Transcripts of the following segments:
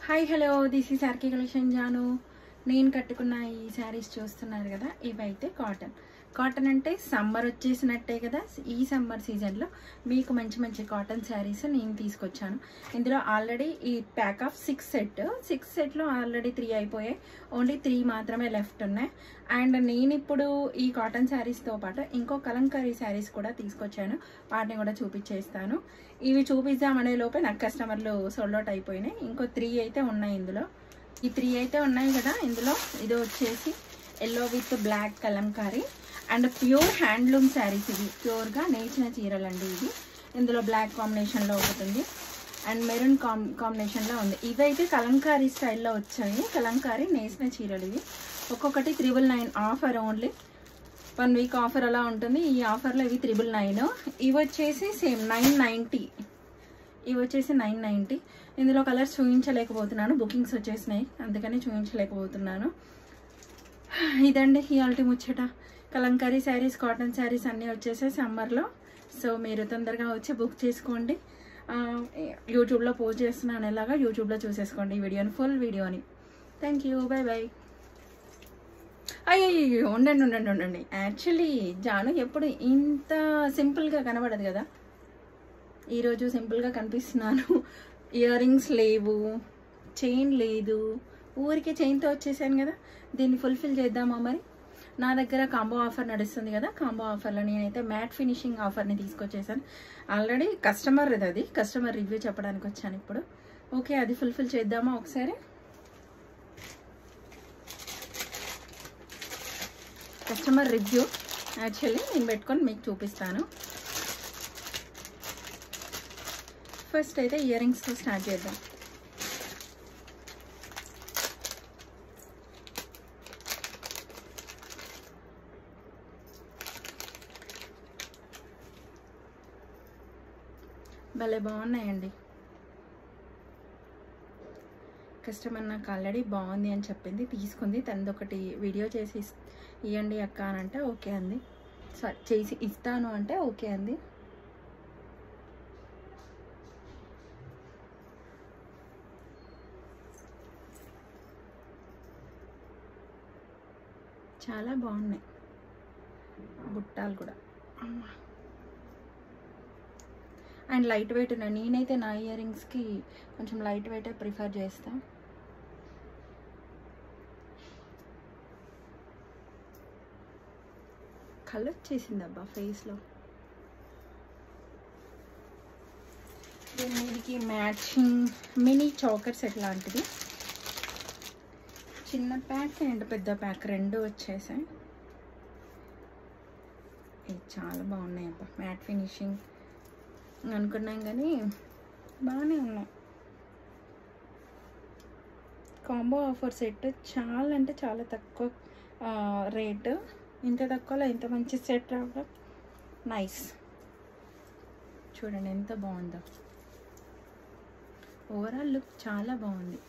Hi hello this is RK collection జాను. నేను కట్టుకున్న ఈ శారీస్ చూస్తున్నారు కదా, ఇవైతే కాటన్ అంటే సమ్మర్ వచ్చేసినట్టే కదా. ఈ సమ్మర్ సీజన్లో మీకు మంచి మంచి కాటన్ శారీస్ నేను తీసుకొచ్చాను. ఇందులో ఆల్రెడీ ఈ ప్యాక్ ఆఫ్ 6 సెట్లో ఆల్రెడీ 3 అయిపోయాయి. ఓన్లీ 3 మాత్రమే లెఫ్ట్ ఉన్నాయి. అండ్ నేను ఇప్పుడు ఈ కాటన్ శారీస్తో పాటు ఇంకో కలంకారీ శారీస్ కూడా తీసుకొచ్చాను. వాటిని కూడా చూపించేస్తాను. ఇవి చూపిద్దామనే లోపే నాకు కస్టమర్లు సోల్డ్ అవుట్ అయిపోయినాయి. ఇంకో 3 అయితే ఉన్నాయి. ఇందులో ఈ 3 అయితే ఉన్నాయి కదా. ఇందులో ఇది వచ్చేసి yellow with black kalamkari and pure handloom sarees. ఇవి ప్యూర్గా నేచిన చీరలు అండి. ఇది ఇందులో బ్లాక్ కాంబినేషన్లో ఉంటుంది అండ్ మెరూన్ కాంబినేషన్లో ఉంది. ఇవైతే కలంకారీ స్టైల్లో వచ్చాయి. కలంకారీ నేసిన చీరలు ఇవి. ఒక్కొక్కటి 999 ఆఫర్. ఓన్లీ 1 వీక్ ఆఫర్ అలా ఉంటుంది. ఈ ఆఫర్లో ఇవి 999. ఇవి వచ్చేసి సేమ్ 990. ఇవి వచ్చేసి 990. ఇందులో కలర్స్ చూపించలేకపోతున్నాను, బుకింగ్స్ వచ్చేసినాయి, అందుకని చూపించలేకపోతున్నాను. ఇదండి ఇవాల్టి ముచ్చట. కలంకారీ శారీస్, కాటన్ శారీస్ అన్నీ వచ్చేసాయి సమ్మర్లో. సో మీరు తొందరగా వచ్చి బుక్ చేసుకోండి. యూట్యూబ్లో పోస్ట్ చేస్తున్నాను, ఎలాగా యూట్యూబ్లో చూసేసుకోండి ఈ వీడియోని, ఫుల్ వీడియోని. Thank you, by by. అయ్యో ఉండండి. యాక్చువల్లీ జాను ఎప్పుడు ఇంత సింపుల్గా కనబడదు కదా. ఈరోజు సింపుల్గా కనిపిస్తున్నాను. ఇయర్ రింగ్స్ లేవు, చైన్ లేదు, ఊరికే చైన్తో వచ్చేసాను కదా. దీన్ని ఫుల్ఫిల్ చేద్దామా మరి. నా దగ్గర కాంబో ఆఫర్ నడుస్తుంది కదా. కాంబో ఆఫర్లో నేనైతే మ్యాట్ ఫినిషింగ్ ఆఫర్ని తీసుకొచ్చేసాను. ఆల్రెడీ కస్టమర్ రివ్యూ చెప్పడానికి వచ్చాను ఇప్పుడు. ఓకే, అది ఫుల్ఫిల్ చేద్దామా ఒకసారి. కస్టమర్ రివ్యూ యాక్చువల్లీ నేను పెట్టుకొని మీకు చూపిస్తాను. ఫస్ట్ అయితే ఇయర్ రింగ్స్తో స్టార్ట్ చేద్దాం. భలే బాగున్నాయండి. కస్టమర్ నాకు ఆల్రెడీ బాగుంది అని చెప్పింది, తీసుకుంది. తనది ఒకటి వీడియో చేసి ఇవ్వండి అక్క అని అంటే ఓకే అంది. చేసి ఇస్తాను అంటే ఓకే అంది. చాలా బాగున్నాయి బుట్టాలు కూడా. అండ్ లైట్ వెయిట్ ఉన్నాయి. నేనైతే నా ఇయర్ రింగ్స్కి కొంచెం లైట్ వెయిటే ప్రిఫర్ చేస్తాను. కలర్ వచ్చేసిందబ్బా ఫేస్లో. దీనికి మ్యాచింగ్ మినీ చోకర్ సెట్ లాంటిది. చిన్న ప్యాక్ అండ్ పెద్ద ప్యాక్ రెండు వచ్చేసాయి. ఇవి చాలా బాగున్నాయి అబ్బా. మ్యాట్ ఫినిషింగ్ అనుకున్నాం కానీ బాగానే ఉన్నాయి. కాంబో ఆఫర్ సెట్ చాలా అంటే చాలా తక్కువ రేటు. ఇంత తక్కువలో ఇంత మంచి సెట్ రావడం నైస్. చూడండి ఎంత బాగుందో. ఓవరాల్ లుక్ చాలా బాగుంది.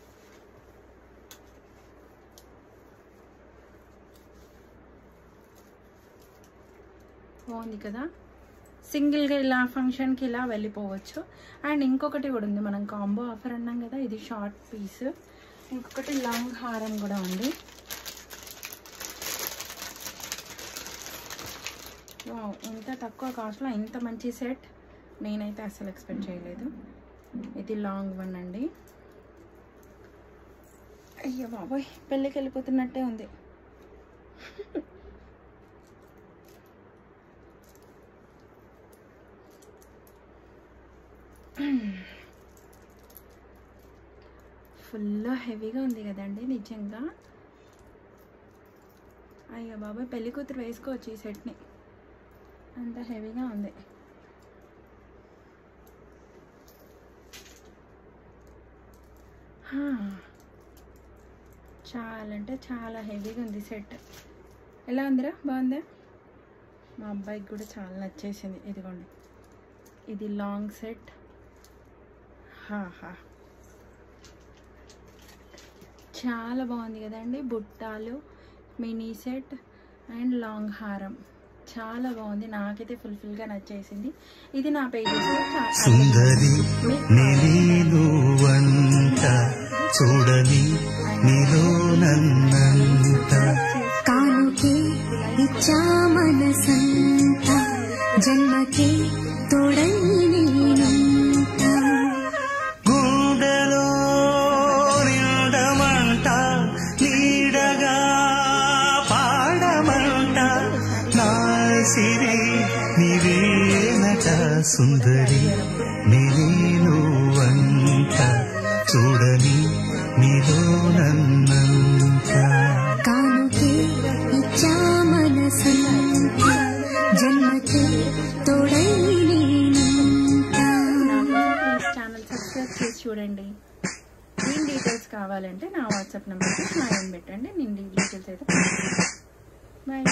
బాగుంది కదా. సింగిల్గా ఇలా ఫంక్షన్కి ఇలా వెళ్ళిపోవచ్చు. అండ్ ఇంకొకటి కూడా ఉంది, మనం కాంబో ఆఫర్ అన్నాం కదా, ఇది షార్ట్ పీస్. ఇంకొకటి లాంగ్ హారం కూడా ఉంది. ఇంత తక్కువ కాస్ట్లో ఇంత మంచి సెట్ నేనైతే అస్సలు ఎక్స్పెక్ట్ చేయలేదు. ఇది లాంగ్ వన్ అండి. అయ్యో బాబోయ్, పెళ్ళికి వెళ్ళిపోతున్నట్టే ఉంది. ఫుల్ హెవీగా ఉంది కదండి నిజంగా. అయ్యో బాబాయ్, పెళ్లి కూతురు వేసుకోవచ్చు ఈ సెట్ని, అంత హెవీగా ఉంది. చాలా అంటే చాలా హెవీగా ఉంది సెట్. ఎలా ఉందిరా, బాగుందా? మా అబ్బాయికి కూడా చాలా నచ్చేసింది. ఇదిగోండి, ఇది లాంగ్ సెట్. చాలా బాగుంది కదండి. బుట్టాలు, మినీ సెట్ అండ్ లాంగ్ హారం చాలా బాగుంది. నాకైతే ఫుల్ఫిల్గా నచ్చేసింది. ఇది నా పేజెస్. చూడని నీలో నన్నంత కానుకే ఇచ్చా మనసంత జన్మకే తోడై నేనంత గుండెలో నిండమంట నీడగా పాడమంట నా సిరి నీవేనట సుందరి నీవేనువంట చూడని నీలో నన్నంత కానుకే ఇచ్చా మనసంత జన్మకే తోడై నేనంత ఛానల్ సబ్స్క్రైబ్ చేసి చూడండి. దీని డీటెయిల్స్ కావాలంటే నా వాట్సాప్ నెంబర్కి హాయ్ అని పెట్టండి. నేను డీటెయిల్స్ అయితే బాయ్.